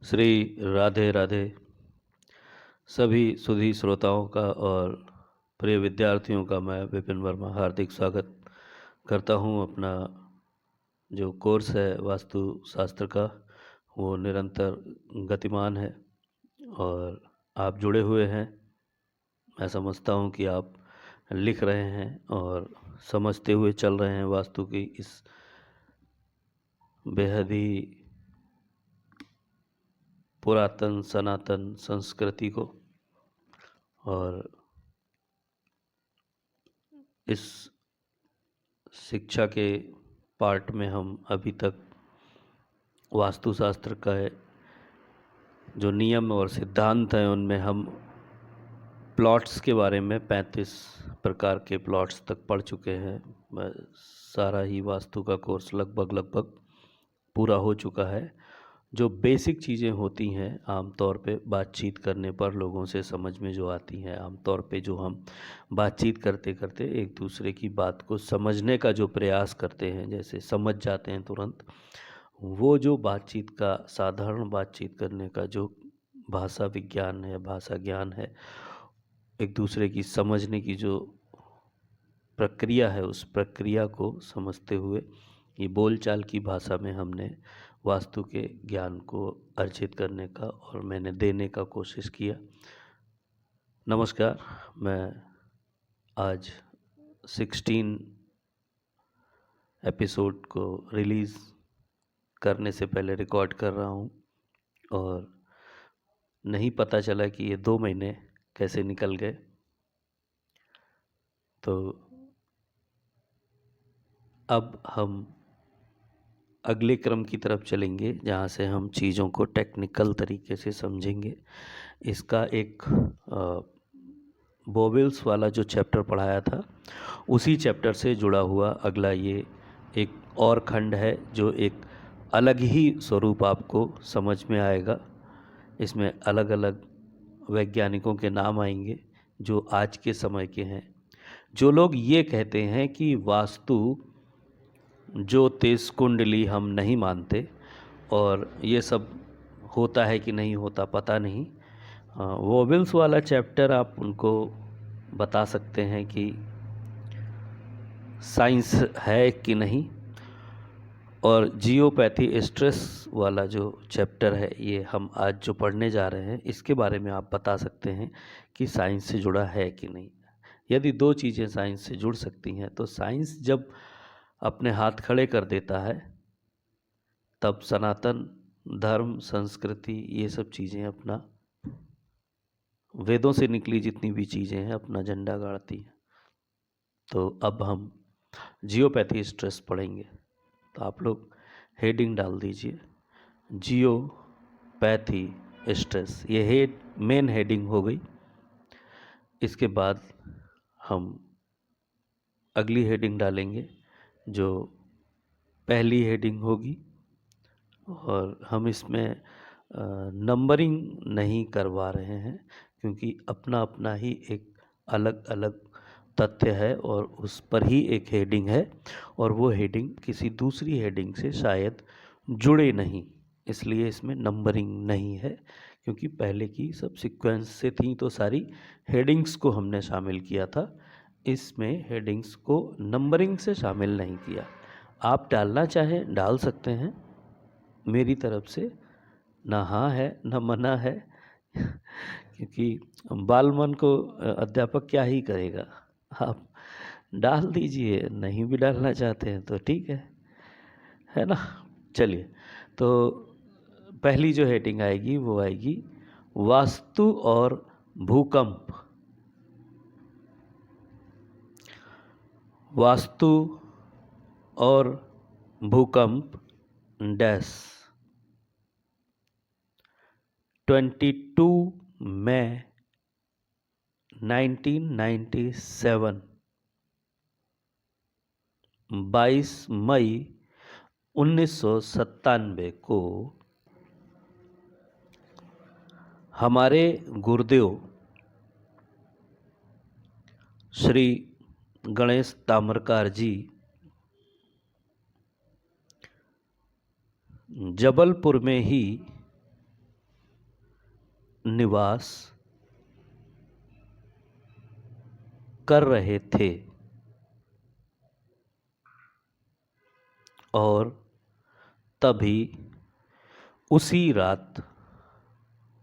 श्री राधे राधे। सभी सुधी श्रोताओं का और प्रिय विद्यार्थियों का मैं विपिन वर्मा हार्दिक स्वागत करता हूं। अपना जो कोर्स है वास्तु शास्त्र का वो निरंतर गतिमान है और आप जुड़े हुए हैं। मैं समझता हूं कि आप लिख रहे हैं और समझते हुए चल रहे हैं वास्तु की इस बेहद ही पुरातन सनातन संस्कृति को। और इस शिक्षा के पार्ट में हम अभी तक वास्तुशास्त्र का जो नियम और सिद्धांत हैं उनमें हम प्लॉट्स के बारे में 35 प्रकार के प्लॉट्स तक पढ़ चुके हैं। सारा ही वास्तु का कोर्स लगभग पूरा हो चुका है। जो बेसिक चीज़ें होती हैं आमतौर पे बातचीत करने पर लोगों से समझ में जो आती हैं, आमतौर पे जो हम बातचीत करते करते एक दूसरे की बात को समझने का जो प्रयास करते हैं, जैसे समझ जाते हैं तुरंत, वो जो बातचीत का साधारण बातचीत करने का जो भाषा विज्ञान है, भाषा ज्ञान है, एक दूसरे की समझने की जो प्रक्रिया है, उस प्रक्रिया को समझते हुए ये बोलचाल की भाषा में हमने वास्तु के ज्ञान को अर्जित करने का और मैंने देने का कोशिश किया। नमस्कार। मैं आज 16 एपिसोड को रिलीज़ करने से पहले रिकॉर्ड कर रहा हूँ और नहीं पता चला कि ये 2 महीने कैसे निकल गए। तो अब हम अगले क्रम की तरफ चलेंगे जहाँ से हम चीज़ों को टेक्निकल तरीके से समझेंगे। इसका एक वोवेल्स वाला जो चैप्टर पढ़ाया था उसी चैप्टर से जुड़ा हुआ अगला ये एक और खंड है जो एक अलग ही स्वरूप आपको समझ में आएगा। इसमें अलग अलग वैज्ञानिकों के नाम आएंगे जो आज के समय के हैं। जो लोग ये कहते हैं कि वास्तु ज्योतिष कुंडली हम नहीं मानते और ये सब होता है कि नहीं होता पता नहीं, वोवेल्स वाला चैप्टर आप उनको बता सकते हैं कि साइंस है कि नहीं। और जियोपैथी स्ट्रेस वाला जो चैप्टर है ये हम आज जो पढ़ने जा रहे हैं इसके बारे में आप बता सकते हैं कि साइंस से जुड़ा है कि नहीं। यदि दो चीज़ें साइंस से जुड़ सकती हैं तो साइंस जब अपने हाथ खड़े कर देता है तब सनातन धर्म संस्कृति ये सब चीज़ें अपना वेदों से निकली जितनी भी चीज़ें हैं अपना झंडा गाड़ती हैं। तो अब हम जियोपैथी स्ट्रेस पढ़ेंगे। तो आप लोग हेडिंग डाल दीजिए जियोपैथी स्ट्रेस। ये मेन हेडिंग हो गई। इसके बाद हम अगली हेडिंग डालेंगे जो पहली हेडिंग होगी और हम इसमें नंबरिंग नहीं करवा रहे हैं क्योंकि अपना अपना ही एक अलग अलग तथ्य है और उस पर ही एक हेडिंग है और वो हेडिंग किसी दूसरी हेडिंग से शायद जुड़े नहीं, इसलिए इसमें नंबरिंग नहीं है। क्योंकि पहले की सब सीक्वेंस से थी तो सारी हेडिंग्स को हमने शामिल किया था, इसमें हेडिंग्स को नंबरिंग से शामिल नहीं किया। आप डालना चाहें डाल सकते हैं, मेरी तरफ से ना हाँ है ना मना है क्योंकि बाल मन को अध्यापक क्या ही करेगा। आप डाल दीजिए, नहीं भी डालना चाहते हैं तो ठीक है ना। चलिए, तो पहली जो हेडिंग आएगी वो आएगी वास्तु और भूकंप। वास्तु और भूकंप डैश 22 मई 1997, 22 मई 1997 को हमारे गुरुदेव श्री गणेश ताम्रकार जी जबलपुर में ही निवास कर रहे थे और तभी उसी रात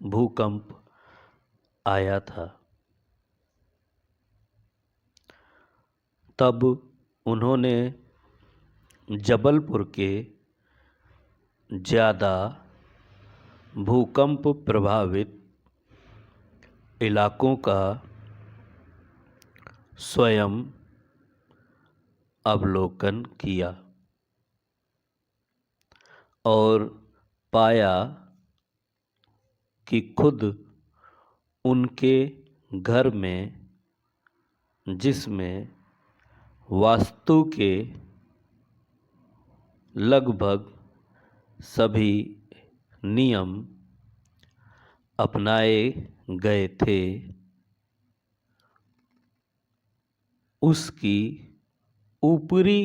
भूकंप आया था। तब उन्होंने जबलपुर के ज़्यादा भूकंप प्रभावित इलाकों का स्वयं अवलोकन किया और पाया कि खुद उनके घर में, जिसमें वास्तु के लगभग सभी नियम अपनाए गए थे, उसकी ऊपरी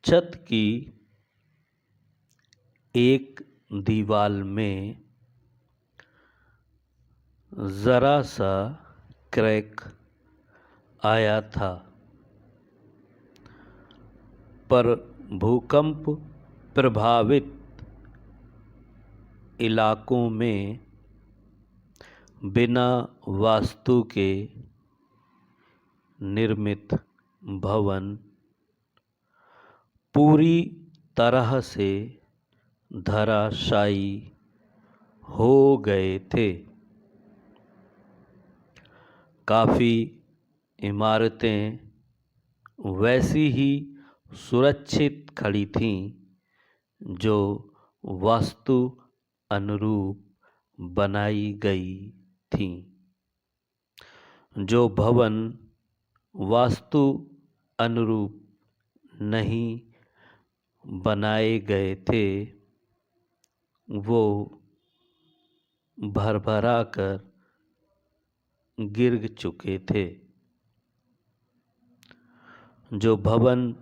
छत की एक दीवार में ज़रा सा क्रैक आया था, पर भूकंप प्रभावित इलाकों में बिना वास्तु के निर्मित भवन पूरी तरह से धराशायी हो गए थे। काफ़ी इमारतें वैसी ही सुरक्षित खड़ी थीं जो वास्तु अनुरूप बनाई गई थीं। जो भवन वास्तु अनुरूप नहीं बनाए गए थे, वो भरभरा कर गिर चुके थे। जो भवन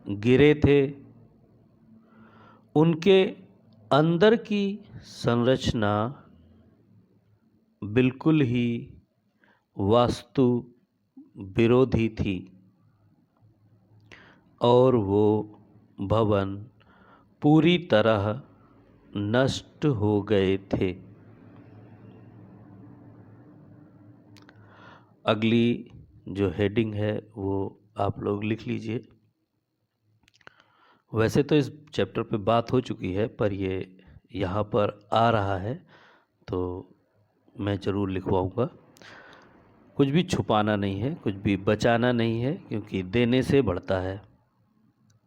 गिरे थे, उनके अंदर की संरचना बिल्कुल ही वास्तु विरोधी थी और वो भवन पूरी तरह नष्ट हो गए थे। अगली जो हेडिंग है वो आप लोग लिख लीजिए। वैसे तो इस चैप्टर पे बात हो चुकी है, पर ये यहाँ पर आ रहा है तो मैं ज़रूर लिखवाऊँगा। कुछ भी छुपाना नहीं है, कुछ भी बचाना नहीं है, क्योंकि देने से बढ़ता है।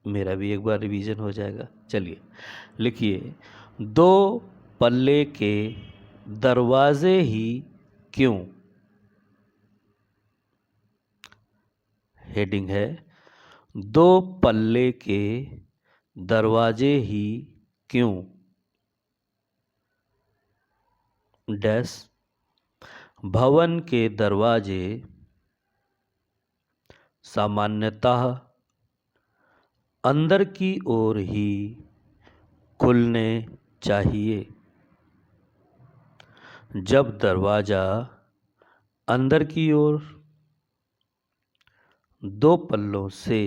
मेरा भी एक बार रिवीजन हो जाएगा। चलिए लिखिए, दो पल्ले के दरवाजे ही क्यों। हेडिंग है, दो पल्ले के दरवाजे ही क्यों डैश भवन के दरवाजे सामान्यतः अंदर की ओर ही खुलने चाहिए। जब दरवाजा अंदर की ओर दो पल्लों से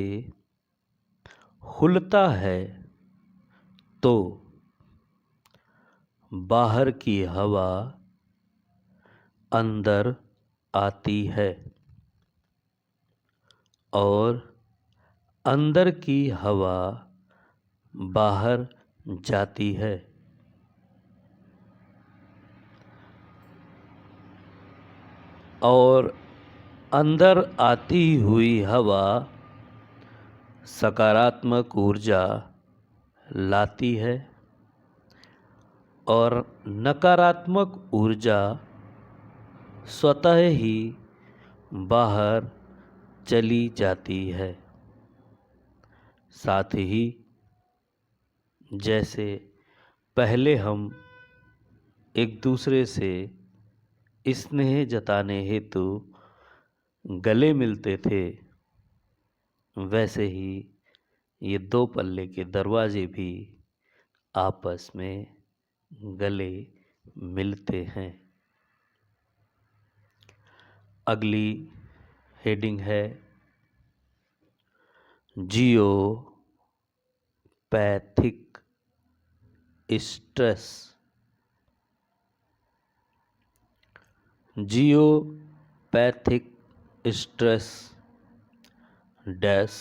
खुलता है तो बाहर की हवा अंदर आती है और अंदर की हवा बाहर जाती है। और अंदर आती हुई हवा सकारात्मक ऊर्जा लाती है और नकारात्मक ऊर्जा स्वतः ही बाहर चली जाती है। साथ ही जैसे पहले हम एक दूसरे से स्नेह जताने हेतु गले मिलते थे, वैसे ही ये दो पल्ले के दरवाजे भी आपस में गले मिलते हैं। अगली हेडिंग है geopathic stress. Geopathic stress dash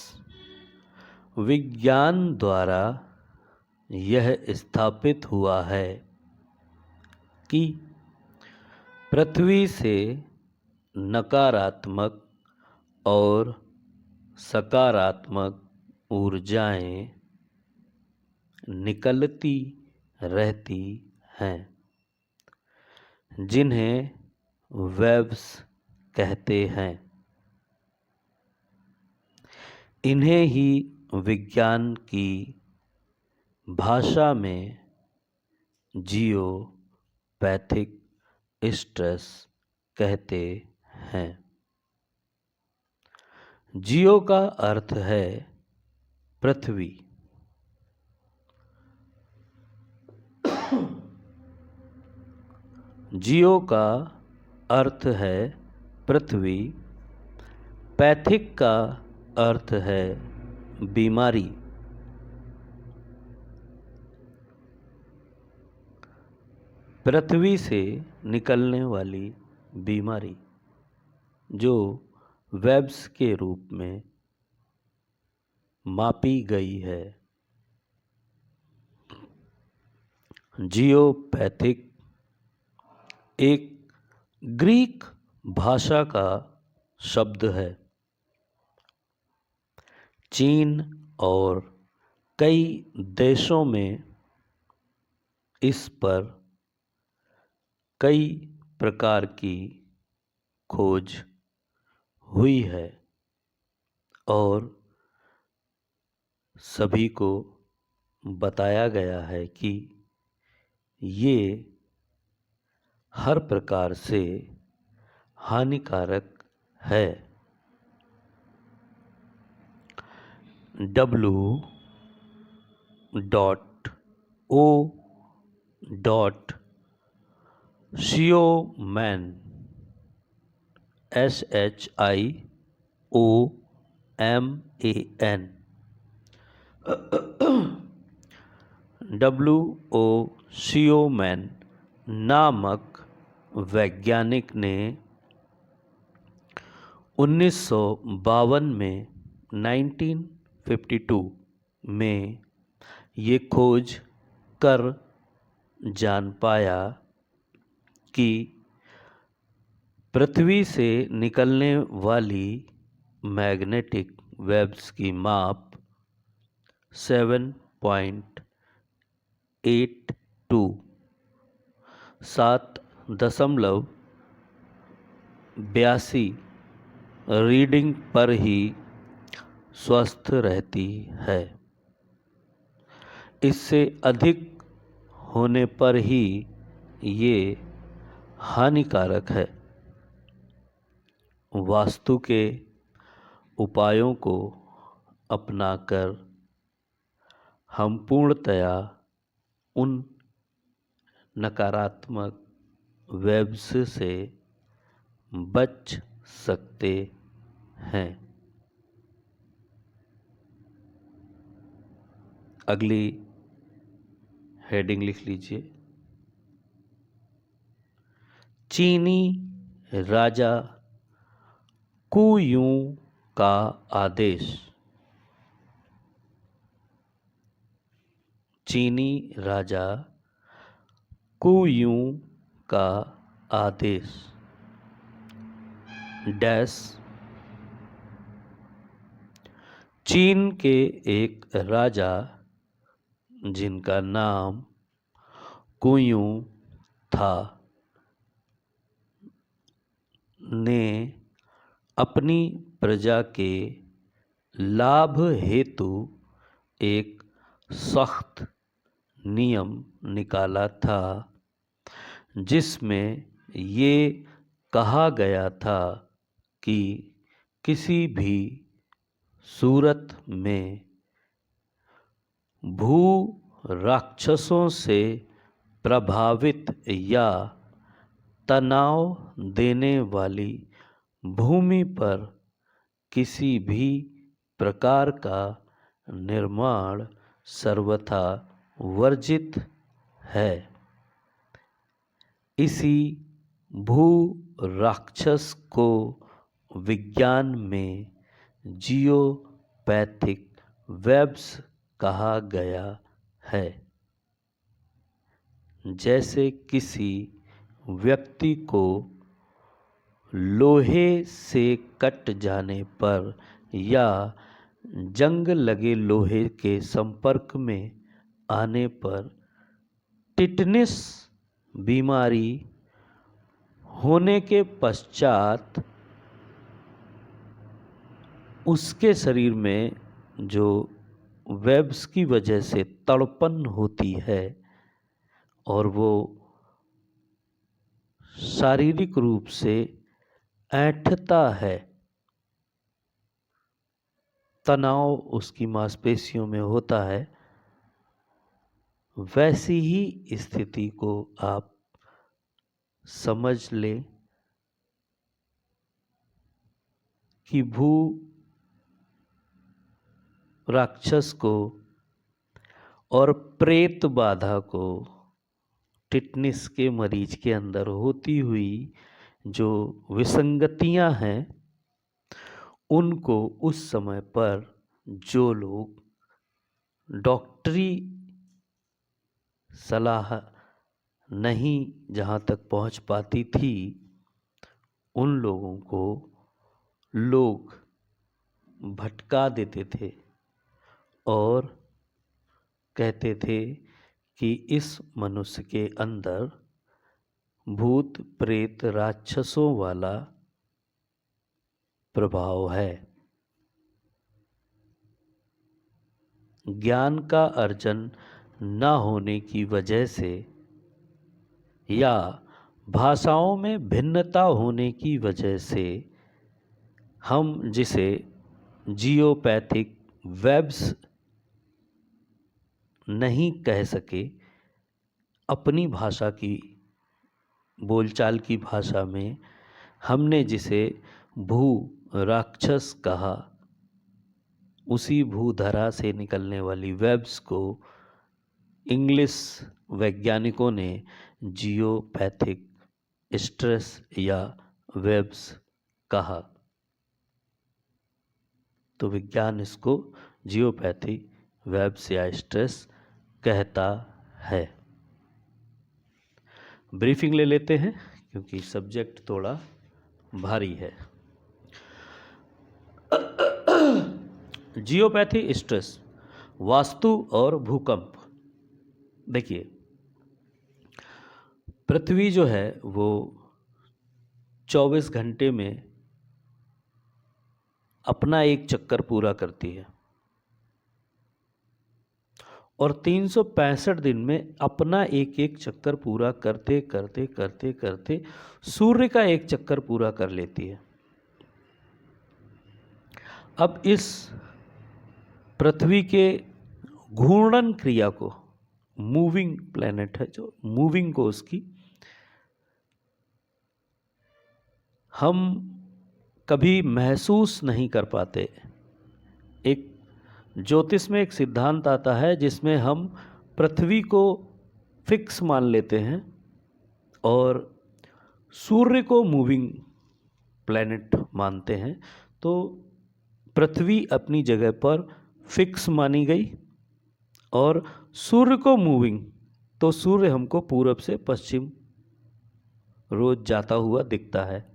विज्ञान द्वारा यह स्थापित हुआ है कि पृथ्वी से नकारात्मक और सकारात्मक ऊर्जाएं निकलती रहती हैं, जिन्हें वेव्स कहते हैं। इन्हें ही विज्ञान की भाषा में जियोपैथिक स्ट्रेस कहते हैं। जियो का अर्थ है पृथ्वी, जियो का अर्थ है पृथ्वी, पैथिक का अर्थ है बीमारी। पृथ्वी से निकलने वाली बीमारी जो वेब्स के रूप में मापी गई है। जियोपैथिक एक ग्रीक भाषा का शब्द है। चीन और कई देशों में इस पर कई प्रकार की खोज हुई है और सभी को बताया गया है कि ये हर प्रकार से हानिकारक है। Shioman SHIOMAN Shioman नामक वैज्ञानिक ने 1952 में 1952 में ये खोज कर जान पाया कि पृथ्वी से निकलने वाली मैग्नेटिक वेव्स की माप 7.82 रीडिंग पर ही स्वस्थ रहती है। इससे अधिक होने पर ही ये हानिकारक है। वास्तु के उपायों को अपनाकर हम पूर्णतया उन नकारात्मक वेव्स से बच सकते हैं। अगली हेडिंग लिख लीजिए, चीनी राजा कुयूं का आदेश। चीनी राजा कुयूं का आदेश डैश चीन के एक राजा जिनका नाम कुयूं था ने अपनी प्रजा के लाभ हेतु एक सख्त नियम निकाला था, जिसमें ये कहा गया था कि किसी भी सूरत में भू राक्षसों से प्रभावित या तनाव देने वाली भूमि पर किसी भी प्रकार का निर्माण सर्वथा वर्जित है। इसी भू राक्षस को विज्ञान में जियोपैथिक वेब्स कहा गया है। जैसे किसी व्यक्ति को लोहे से कट जाने पर या जंग लगे लोहे के संपर्क में आने पर टिटनिस बीमारी होने के पश्चात उसके शरीर में जो वेब्स की वजह से तड़पन होती है और वो शारीरिक रूप से ऐंठता है, तनाव उसकी मांसपेशियों में होता है, वैसी ही स्थिति को आप समझ लें कि भू राक्षस को और प्रेत बाधा को टिटनिस के मरीज के अंदर होती हुई जो विसंगतियां हैं, उनको उस समय पर जो लोग डॉक्टरी सलाह नहीं जहाँ तक पहुँच पाती थी, उन लोगों को लोग भटका देते थे और कहते थे कि इस मनुष्य के अंदर भूत प्रेत राक्षसों वाला प्रभाव है। ज्ञान का अर्जन न होने की वजह से या भाषाओं में भिन्नता होने की वजह से हम जिसे जियोपैथिक वेब्स नहीं कह सके, अपनी भाषा की बोलचाल की भाषा में हमने जिसे भू राक्षस कहा, उसी भूधरा से निकलने वाली वेब्स को इंग्लिश वैज्ञानिकों ने जियोपैथिक स्ट्रेस या वेब्स कहा। तो विज्ञान इसको जियोपैथी वेब्स या स्ट्रेस कहता है। ब्रीफिंग ले लेते हैं क्योंकि सब्जेक्ट थोड़ा भारी है। जियोपैथी स्ट्रेस, वास्तु और भूकंप। देखिए, पृथ्वी जो है वो 24 घंटे में अपना एक चक्कर पूरा करती है और 365 दिन में अपना एक एक चक्कर पूरा करते करते करते करते सूर्य का एक चक्कर पूरा कर लेती है। अब इस पृथ्वी के घूर्णन क्रिया को, मूविंग प्लैनेट है जो, मूविंग को उसकी हम कभी महसूस नहीं कर पाते। एक ज्योतिष में एक सिद्धांत आता है जिसमें हम पृथ्वी को फिक्स मान लेते हैं और सूर्य को मूविंग प्लैनेट मानते हैं। तो पृथ्वी अपनी जगह पर फिक्स मानी गई और सूर्य को मूविंग, तो सूर्य हमको पूरब से पश्चिम रोज जाता हुआ दिखता है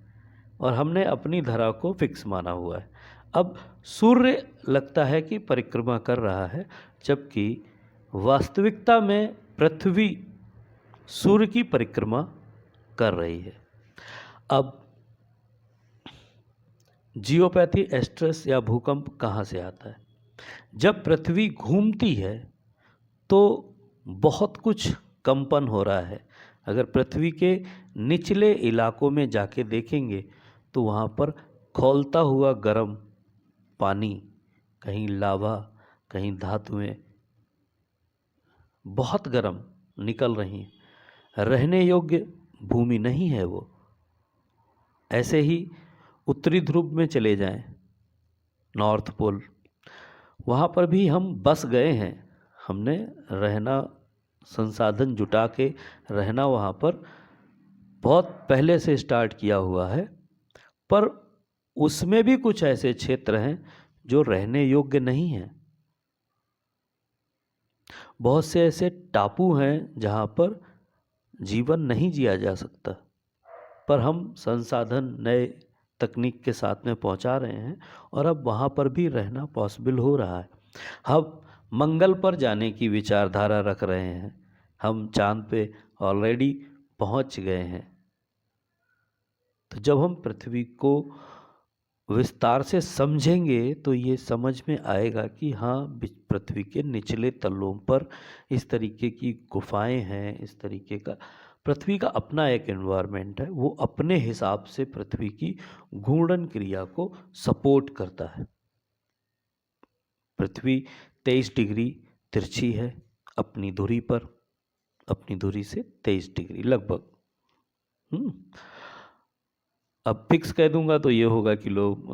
और हमने अपनी धरा को फिक्स माना हुआ है। अब सूर्य लगता है कि परिक्रमा कर रहा है, जबकि वास्तविकता में पृथ्वी सूर्य की परिक्रमा कर रही है। अब जियोपैथी स्ट्रेस या भूकंप कहाँ से आता है? जब पृथ्वी घूमती है तो बहुत कुछ कंपन हो रहा है। अगर पृथ्वी के निचले इलाकों में जाके देखेंगे तो वहाँ पर खौलता हुआ गर्म पानी, कहीं लावा, कहीं धातुएं बहुत गर्म निकल रही हैं। रहने योग्य भूमि नहीं है वो। ऐसे ही उत्तरी ध्रुव में चले जाएं, नॉर्थ पोल, वहाँ पर भी हम बस गए हैं। हमने रहना, संसाधन जुटा के रहना वहाँ पर बहुत पहले से स्टार्ट किया हुआ है। पर उसमें भी कुछ ऐसे क्षेत्र हैं जो रहने योग्य नहीं हैं। बहुत से ऐसे टापू हैं जहाँ पर जीवन नहीं जिया जा सकता, पर हम संसाधन नए तकनीक के साथ में पहुँचा रहे हैं और अब वहाँ पर भी रहना पॉसिबल हो रहा है। हम मंगल पर जाने की विचारधारा रख रहे हैं, हम चांद पे ऑलरेडी पहुँच गए हैं। तो जब हम पृथ्वी को विस्तार से समझेंगे तो ये समझ में आएगा कि हाँ, पृथ्वी के निचले तलों पर इस तरीके की गुफाएं हैं, इस तरीके का पृथ्वी का अपना एक एनवायरनमेंट है, वो अपने हिसाब से पृथ्वी की घूर्णन क्रिया को सपोर्ट करता है। पृथ्वी 23 डिग्री तिरछी है अपनी धुरी पर, अपनी धुरी से 23 डिग्री लगभग। अब फिक्स कह दूंगा तो ये होगा कि लोग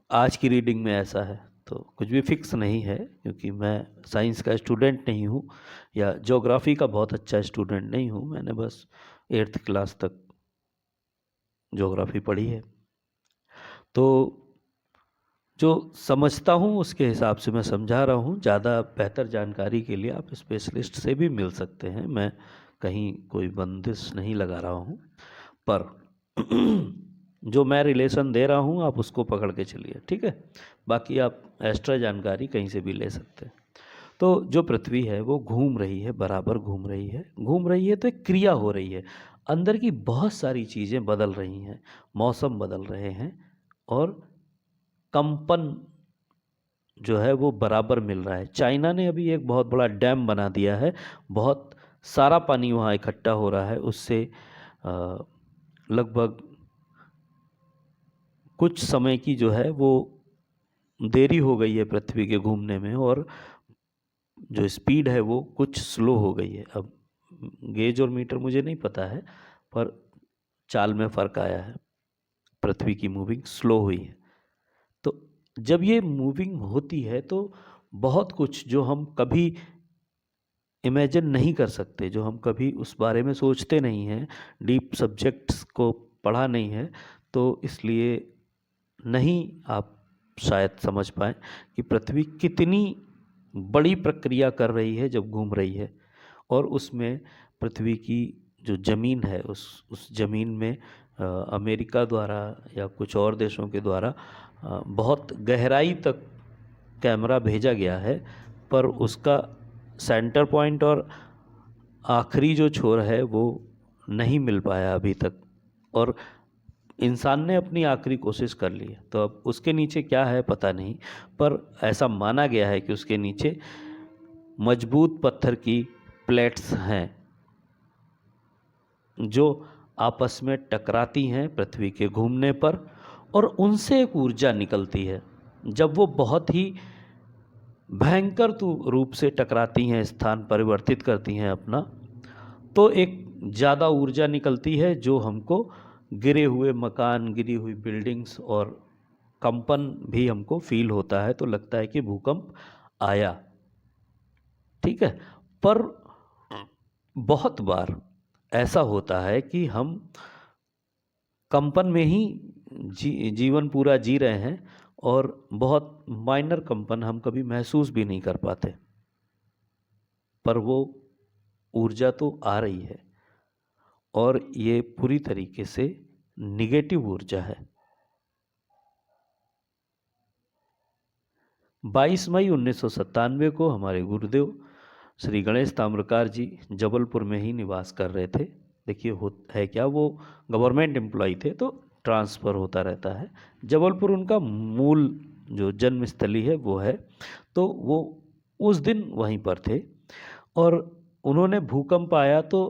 आज की रीडिंग में ऐसा है, तो कुछ भी फिक्स नहीं है, क्योंकि मैं साइंस का स्टूडेंट नहीं हूँ या ज्योग्राफी का बहुत अच्छा स्टूडेंट नहीं हूँ। मैंने बस 8th क्लास तक ज्योग्राफी पढ़ी है, तो जो समझता हूँ उसके हिसाब से मैं समझा रहा हूँ। ज़्यादा बेहतर जानकारी के लिए आप स्पेशलिस्ट से भी मिल सकते हैं, मैं कहीं कोई बंदिश नहीं लगा रहा हूँ, पर जो मैं रिलेशन दे रहा हूँ आप उसको पकड़ के चलिए, ठीक है। बाकी आप एक्स्ट्रा जानकारी कहीं से भी ले सकते हैं। तो जो पृथ्वी है वो घूम रही है, बराबर घूम रही है, घूम रही है, तो एक क्रिया हो रही है, अंदर की बहुत सारी चीज़ें बदल रही हैं, मौसम बदल रहे हैं और कंपन जो है वो बराबर मिल रहा है। चाइना ने अभी एक बहुत बड़ा डैम बना दिया है, बहुत सारा पानी वहाँ इकट्ठा हो रहा है, उससे लगभग कुछ समय की जो है वो देरी हो गई है पृथ्वी के घूमने में, और जो स्पीड है वो कुछ स्लो हो गई है। अब गेज और मीटर मुझे नहीं पता है, पर चाल में फ़र्क आया है, पृथ्वी की मूविंग स्लो हुई है। तो जब ये मूविंग होती है तो बहुत कुछ जो हम कभी इमेजिन नहीं कर सकते, जो हम कभी उस बारे में सोचते नहीं हैं, डीप सब्जेक्ट्स को पढ़ा नहीं है, तो इसलिए नहीं आप शायद समझ पाएँ कि पृथ्वी कितनी बड़ी प्रक्रिया कर रही है जब घूम रही है। और उसमें पृथ्वी की जो ज़मीन है, उस ज़मीन में अमेरिका द्वारा या कुछ और देशों के द्वारा बहुत गहराई तक कैमरा भेजा गया है, पर उसका सेंटर पॉइंट और आखिरी जो छोर है वो नहीं मिल पाया अभी तक, और इंसान ने अपनी आखिरी कोशिश कर ली है। तो अब उसके नीचे क्या है पता नहीं, पर ऐसा माना गया है कि उसके नीचे मजबूत पत्थर की प्लेट्स हैं जो आपस में टकराती हैं पृथ्वी के घूमने पर, और उनसे एक ऊर्जा निकलती है। जब वो बहुत ही भयंकर रूप से टकराती हैं, स्थान परिवर्तित करती हैं अपना, तो एक ज़्यादा ऊर्जा निकलती है जो हमको गिरे हुए मकान, गिरी हुई बिल्डिंग्स और कंपन भी हमको फील होता है, तो लगता है कि भूकंप आया, ठीक है। पर बहुत बार ऐसा होता है कि हम कंपन में ही जीवन पूरा जी रहे हैं और बहुत माइनर कंपन हम कभी महसूस भी नहीं कर पाते, पर वो ऊर्जा तो आ रही है और ये पूरी तरीके से निगेटिव ऊर्जा है। 22 मई 1997 को हमारे गुरुदेव श्री गणेश ताम्रकार जी जबलपुर में ही निवास कर रहे थे। देखिए है क्या, वो गवर्नमेंट एम्प्लॉय थे तो ट्रांसफ़र होता रहता है। जबलपुर उनका मूल जो जन्मस्थली है वो है, तो वो उस दिन वहीं पर थे और उन्होंने भूकंप आया तो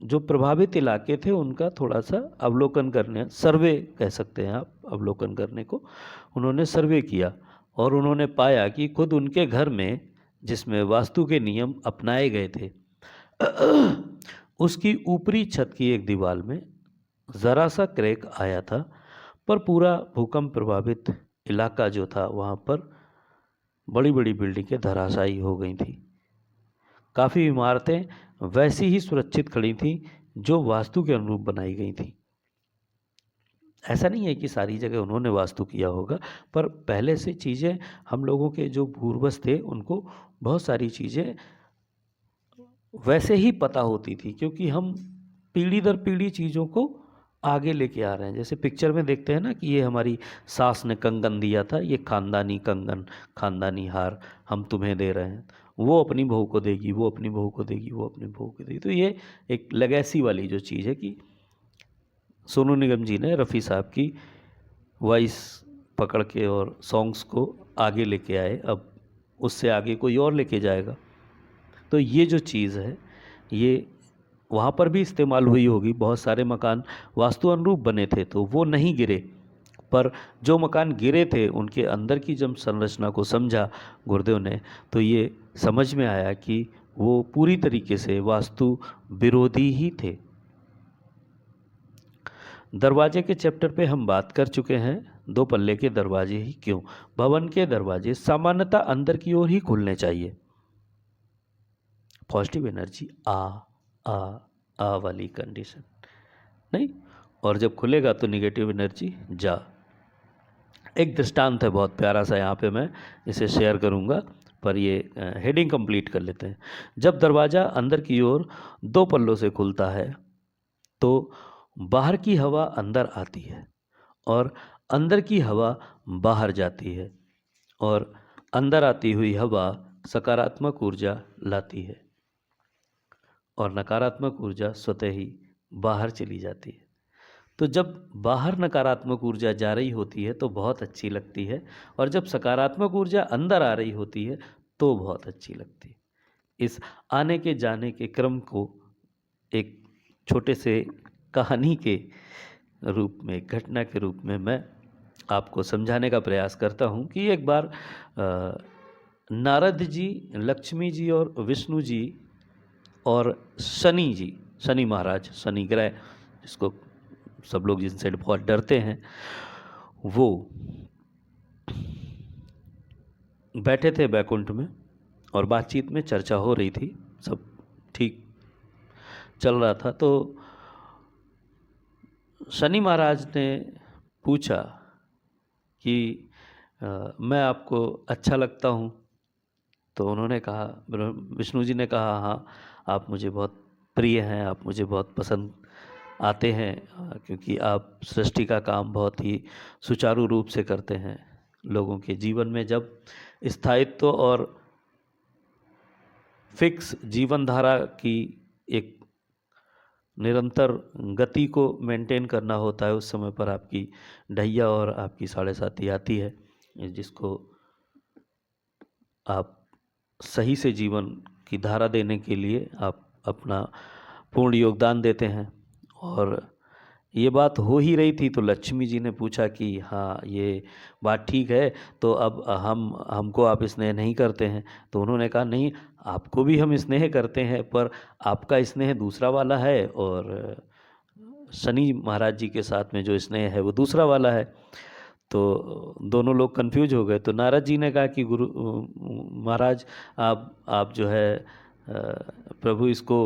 जो प्रभावित इलाके थे उनका थोड़ा सा अवलोकन करने, सर्वे कह सकते हैं आप, अवलोकन करने को उन्होंने सर्वे किया और उन्होंने पाया कि खुद उनके घर में जिसमें वास्तु के नियम अपनाए गए थे उसकी ऊपरी छत की एक दीवार में ज़रा सा क्रैक आया था, पर पूरा भूकंप प्रभावित इलाका जो था वहाँ पर बड़ी बड़ी बिल्डिंगें धराशायी हो गई थी। काफ़ी इमारतें वैसी ही सुरक्षित खड़ी थीं जो वास्तु के अनुरूप बनाई गई थी। ऐसा नहीं है कि सारी जगह उन्होंने वास्तु किया होगा, पर पहले से चीज़ें हम लोगों के जो पूर्वज थे उनको बहुत सारी चीज़ें वैसे ही पता होती थी, क्योंकि हम पीढ़ी दर पीढ़ी चीज़ों को आगे लेके आ रहे हैं। जैसे पिक्चर में देखते हैं ना कि ये हमारी सास ने कंगन दिया था, ये खानदानी कंगन, खानदानी हार हम तुम्हें दे रहे हैं, वो अपनी बहू को देगी, वो अपनी बहू को देगी, वो अपनी बहू को देगी। तो ये एक लेगेसी वाली जो चीज़ है कि सोनू निगम जी ने रफ़ी साहब की वॉइस पकड़ के और सॉन्ग्स को आगे लेके आए, अब उससे आगे कोई और लेके जाएगा। तो ये जो चीज़ है ये वहाँ पर भी इस्तेमाल हुई होगी। बहुत सारे मकान वास्तु अनुरूप बने थे तो वो नहीं गिरे, पर जो मकान गिरे थे उनके अंदर की जब संरचना को समझा गुरुदेव ने, तो ये समझ में आया कि वो पूरी तरीके से वास्तु विरोधी ही थे। दरवाजे के चैप्टर पे हम बात कर चुके हैं। दो पल्ले के दरवाजे ही क्यों? भवन के दरवाजे सामान्यतः अंदर की ओर ही खुलने चाहिए। पॉजिटिव एनर्जी आ वाली कंडीशन नहीं, और जब खुलेगा तो निगेटिव एनर्जी जा। एक दृष्टांत है बहुत प्यारा सा, यहाँ पे मैं इसे शेयर करूँगा, पर ये हेडिंग कंप्लीट कर लेते हैं। जब दरवाज़ा अंदर की ओर दो पल्लों से खुलता है तो बाहर की हवा अंदर आती है और अंदर की हवा बाहर जाती है, और अंदर आती हुई हवा सकारात्मक ऊर्जा लाती है और नकारात्मक ऊर्जा स्वतः ही बाहर चली जाती है। तो जब बाहर नकारात्मक ऊर्जा जा रही होती है तो बहुत अच्छी लगती है, और जब सकारात्मक ऊर्जा अंदर आ रही होती है तो बहुत अच्छी लगती है। इस आने के जाने के क्रम को एक छोटे से कहानी के रूप में, घटना के रूप में मैं आपको समझाने का प्रयास करता हूँ कि एक बार नारद जी, लक्ष्मी जी और विष्णु जी और शनि जी, शनि महाराज, शनि ग्रह जिसको सब लोग जिनसे बहुत डरते हैं, वो बैठे थे बैकुंठ में और बातचीत में चर्चा हो रही थी, सब ठीक चल रहा था। तो शनि महाराज ने पूछा कि मैं आपको अच्छा लगता हूँ? तो उन्होंने कहा, विष्णु जी ने कहा, हाँ आप मुझे बहुत प्रिय हैं, आप मुझे बहुत पसंद आते हैं, क्योंकि आप सृष्टि का काम बहुत ही सुचारू रूप से करते हैं। लोगों के जीवन में जब स्थायित्व और फिक्स जीवन धारा की एक निरंतर गति को मेंटेन करना होता है, उस समय पर आपकी ढैया और आपकी साढ़े साती आती है, जिसको आप सही से जीवन की धारा देने के लिए आप अपना पूर्ण योगदान देते हैं। और ये बात हो ही रही थी तो लक्ष्मी जी ने पूछा कि हाँ ये बात ठीक है, तो अब हमको आप स्नेह नहीं करते हैं? तो उन्होंने कहा, नहीं आपको भी हम स्नेह करते हैं, पर आपका स्नेह दूसरा वाला है और शनि महाराज जी के साथ में जो स्नेह है वो दूसरा वाला है। तो दोनों लोग कंफ्यूज हो गए। तो नारद जी ने कहा कि गुरु महाराज, आप जो है प्रभु इसको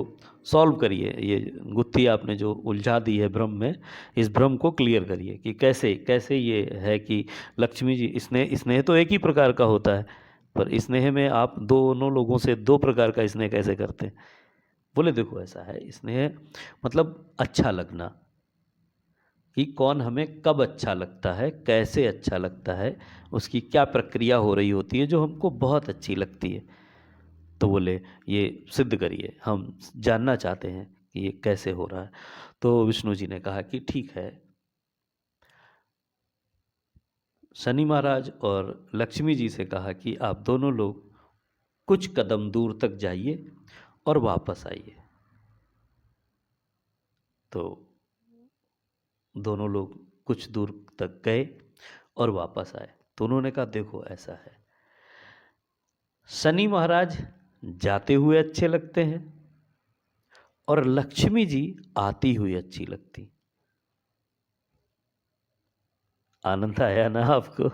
सॉल्व करिए, ये गुत्थी आपने जो उलझा दी है भ्रम में, इस भ्रम को क्लियर करिए कि कैसे कैसे ये है कि लक्ष्मी जी, स्नेह स्नेह तो एक ही प्रकार का होता है, पर स्नेह में आप दोनों लोगों से दो प्रकार का स्नेह कैसे करते हैं? बोले देखो ऐसा है, स्नेह मतलब अच्छा लगना, कि कौन हमें कब अच्छा लगता है, कैसे अच्छा लगता है, उसकी क्या प्रक्रिया हो रही होती है जो हमको बहुत अच्छी लगती है। तो बोले ये सिद्ध करिए, हम जानना चाहते हैं कि ये कैसे हो रहा है। तो विष्णु जी ने कहा कि ठीक है। शनि महाराज और लक्ष्मी जी से कहा कि आप दोनों लोग कुछ कदम दूर तक जाइए और वापस आइए। तो दोनों लोग कुछ दूर तक गए और वापस आए। तो उन्होंने कहा देखो ऐसा है, शनि महाराज जाते हुए अच्छे लगते हैं और लक्ष्मी जी आती हुई अच्छी लगती। आनंद आया ना आपको?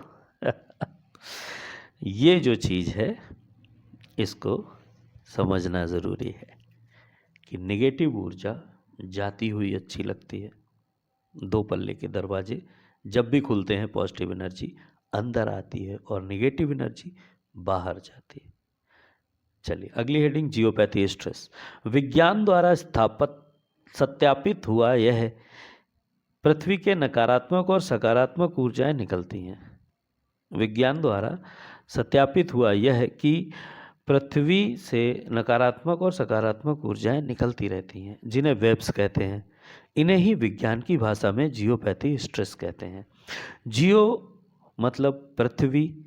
ये जो चीज़ है इसको समझना ज़रूरी है कि नेगेटिव ऊर्जा जाती हुई अच्छी लगती है। दो पल्ले के दरवाजे जब भी खुलते हैं पॉजिटिव एनर्जी अंदर आती है और नेगेटिव एनर्जी बाहर जाती है। चलिए अगली हेडिंग, जियोपैथी स्ट्रेस। विज्ञान द्वारा सत्यापित हुआ यह पृथ्वी के नकारात्मक और सकारात्मक ऊर्जाएं निकलती हैं। विज्ञान द्वारा सत्यापित हुआ यह कि पृथ्वी से नकारात्मक और सकारात्मक ऊर्जाएं निकलती रहती हैं, जिन्हें वेव्स कहते हैं। इन्हें ही विज्ञान की भाषा में जियोपैथी स्ट्रेस कहते हैं। जियो मतलब पृथ्वी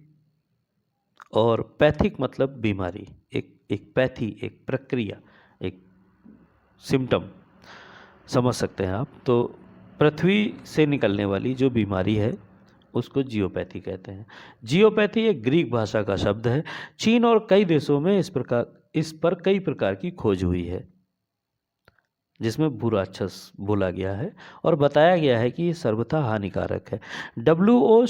और पैथिक मतलब बीमारी। एक पैथी, एक प्रक्रिया, एक सिम्टम समझ सकते हैं आप। तो पृथ्वी से निकलने वाली जो बीमारी है उसको जियोपैथी कहते हैं। जियोपैथी एक ग्रीक भाषा का शब्द है। चीन और कई देशों में इस पर कई प्रकार की खोज हुई है, जिसमें भूराक्षस बोला गया है और बताया गया है कि ये सर्वथा हानिकारक है। W.O.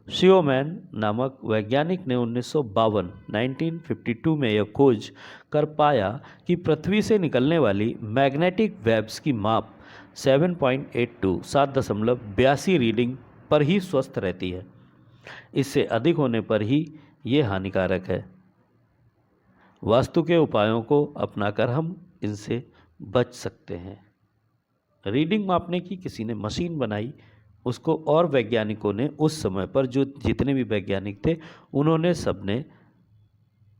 शियोमैन नामक वैज्ञानिक ने 1952 में यह खोज कर पाया कि पृथ्वी से निकलने वाली मैग्नेटिक वेव्स की माप 7.82 रीडिंग पर ही स्वस्थ रहती है। इससे अधिक होने पर ही ये हानिकारक है। वास्तु के उपायों को अपनाकर हम इनसे बच सकते हैं। रीडिंग मापने की किसी ने मशीन बनाई, उसको और वैज्ञानिकों ने उस समय पर जो जितने भी वैज्ञानिक थे उन्होंने सबने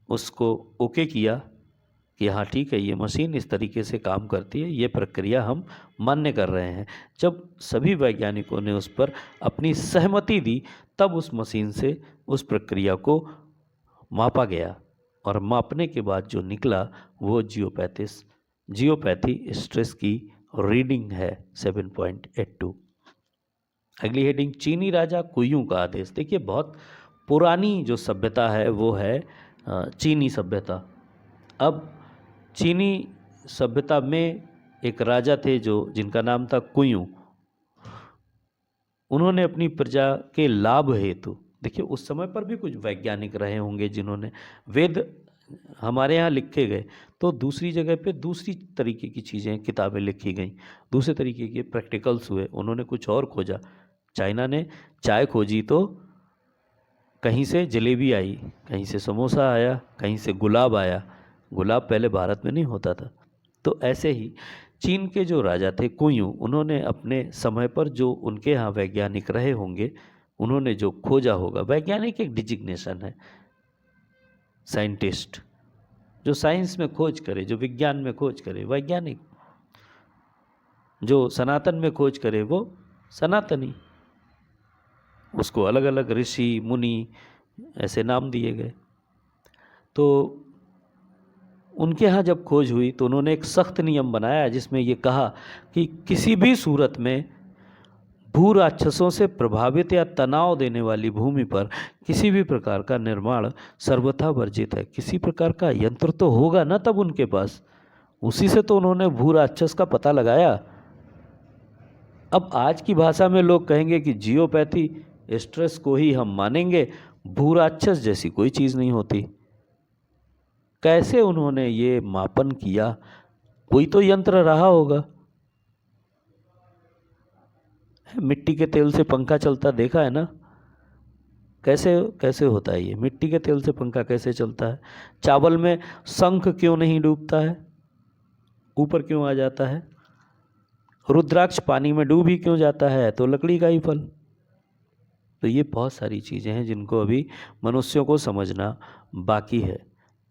उसको ओके किया कि हाँ ठीक है, ये मशीन इस तरीके से काम करती है, ये प्रक्रिया हम मान्य कर रहे हैं। जब सभी वैज्ञानिकों ने उस पर अपनी सहमति दी तब उस मशीन से उस प्रक्रिया को मापा गया और मापने के बाद जो निकला वो जियोपैथी स्ट्रेस की रीडिंग है 7.82। अगली हेडिंग, चीनी राजा कुयू का आदेश। देखिए बहुत पुरानी जो सभ्यता है वो है चीनी सभ्यता। अब चीनी सभ्यता में एक राजा थे जिनका नाम था कुयू। उन्होंने अपनी प्रजा के लाभ हेतु, देखिए उस समय पर भी कुछ वैज्ञानिक रहे होंगे जिन्होंने, वेद हमारे यहाँ लिखे गए तो दूसरी जगह पे दूसरी तरीके की चीज़ें किताबें लिखी गई, दूसरे तरीके के प्रैक्टिकल्स हुए, उन्होंने कुछ और खोजा। चाइना ने चाय खोजी तो कहीं से जलेबी आई, कहीं से समोसा आया, कहीं से गुलाब आया। गुलाब पहले भारत में नहीं होता था। तो ऐसे ही चीन के जो राजा थे कुयू, उन्होंने अपने समय पर जो उनके यहाँ वैज्ञानिक रहे होंगे, उन्होंने जो खोजा होगा, वैज्ञानिक एक डिजिग्नेशन है, साइंटिस्ट जो साइंस में खोज करे, जो विज्ञान में खोज करे वैज्ञानिक, जो सनातन में खोज करे वो सनातनी। उसको अलग अलग ऋषि मुनि ऐसे नाम दिए गए। तो उनके यहाँ जब खोज हुई तो उन्होंने एक सख्त नियम बनाया जिसमें ये कहा कि किसी भी सूरत में भू राक्षसों से प्रभावित या तनाव देने वाली भूमि पर किसी भी प्रकार का निर्माण सर्वथा वर्जित है। किसी प्रकार का यंत्र तो होगा ना तब उनके पास, उसी से तो उन्होंने भू राक्षस का पता लगाया। अब आज की भाषा में लोग कहेंगे कि जियोपैथी स्ट्रेस को ही हम मानेंगे, भू राक्षस जैसी कोई चीज़ नहीं होती। कैसे उन्होंने ये मापन किया? कोई तो यंत्र रहा होगा। मिट्टी के तेल से पंखा चलता देखा है ना? कैसे होता है ये? मिट्टी के तेल से पंखा कैसे चलता है? चावल में शंख क्यों नहीं डूबता है, ऊपर क्यों आ जाता है? रुद्राक्ष पानी में डूब ही क्यों जाता है? तो लकड़ी का ही फल। तो ये बहुत सारी चीज़ें हैं जिनको अभी मनुष्यों को समझना बाकी है,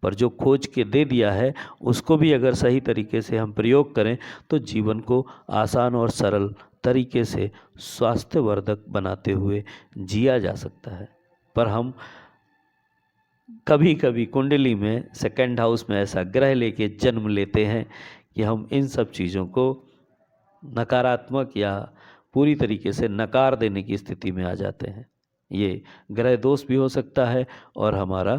पर जो खोज के दे दिया है उसको भी अगर सही तरीके से हम प्रयोग करें तो जीवन को आसान और सरल तरीके से स्वास्थ्यवर्धक बनाते हुए जिया जा सकता है। पर हम कभी कभी कुंडली में सेकंड हाउस में ऐसा ग्रह लेके जन्म लेते हैं कि हम इन सब चीज़ों को नकारात्मक या पूरी तरीके से नकार देने की स्थिति में आ जाते हैं। ये ग्रह दोष भी हो सकता है और हमारा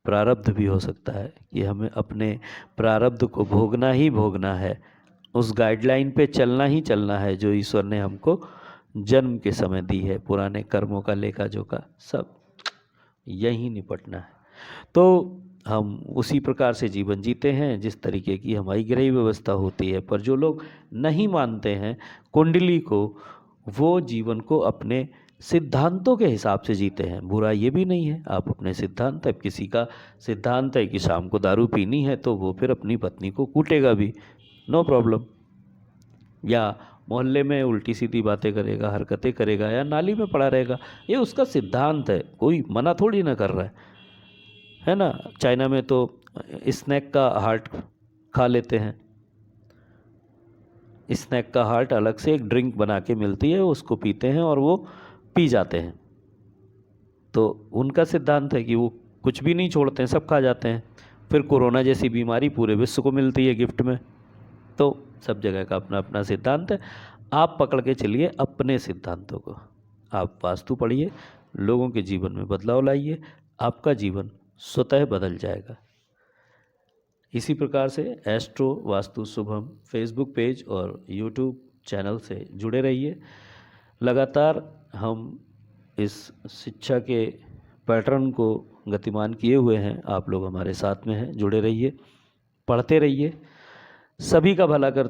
प्रारब्ध भी हो सकता है कि हमें अपने प्रारब्ध को भोगना ही भोगना है। उस गाइडलाइन पे चलना ही चलना है जो ईश्वर ने हमको जन्म के समय दी है। पुराने कर्मों का, लेखा जोखा सब यहीं निपटना है। तो हम उसी प्रकार से जीवन जीते हैं जिस तरीके की हमारी ग्रह व्यवस्था होती है। पर जो लोग नहीं मानते हैं कुंडली को, वो जीवन को अपने सिद्धांतों के हिसाब से जीते हैं। बुरा ये भी नहीं है, आप अपने सिद्धांत, अब किसी का सिद्धांत है कि शाम को दारू पीनी है तो वो फिर अपनी पत्नी को कूटेगा भी, नो प्रॉब्लम। या मोहल्ले में उल्टी सीधी बातें करेगा, हरकतें करेगा, या नाली में पड़ा रहेगा, ये उसका सिद्धांत है, कोई मना थोड़ी ना कर रहा है ना। चाइना में तो स्नैक का हार्ट खा लेते हैं। स्नैक का हार्ट अलग से एक ड्रिंक बना के मिलती है, उसको पीते हैं और वो पी जाते हैं। तो उनका सिद्धांत है कि वो कुछ भी नहीं छोड़ते हैं, सब खा जाते हैं। फिर कोरोना जैसी बीमारी पूरे विश्व को मिलती है गिफ्ट में। तो सब जगह का अपना अपना सिद्धांत है। आप पकड़ के चलिए अपने सिद्धांतों को। आप वास्तु पढ़िए, लोगों के जीवन में बदलाव लाइए, आपका जीवन स्वतः बदल जाएगा। इसी प्रकार से astro vastu Shubham Facebook page और यूट्यूब चैनल से जुड़े रहिए। लगातार हम इस शिक्षा के पैटर्न को गतिमान किए हुए हैं, आप लोग हमारे साथ में हैं, जुड़े रहिए, पढ़ते रहिए, सभी का भला करते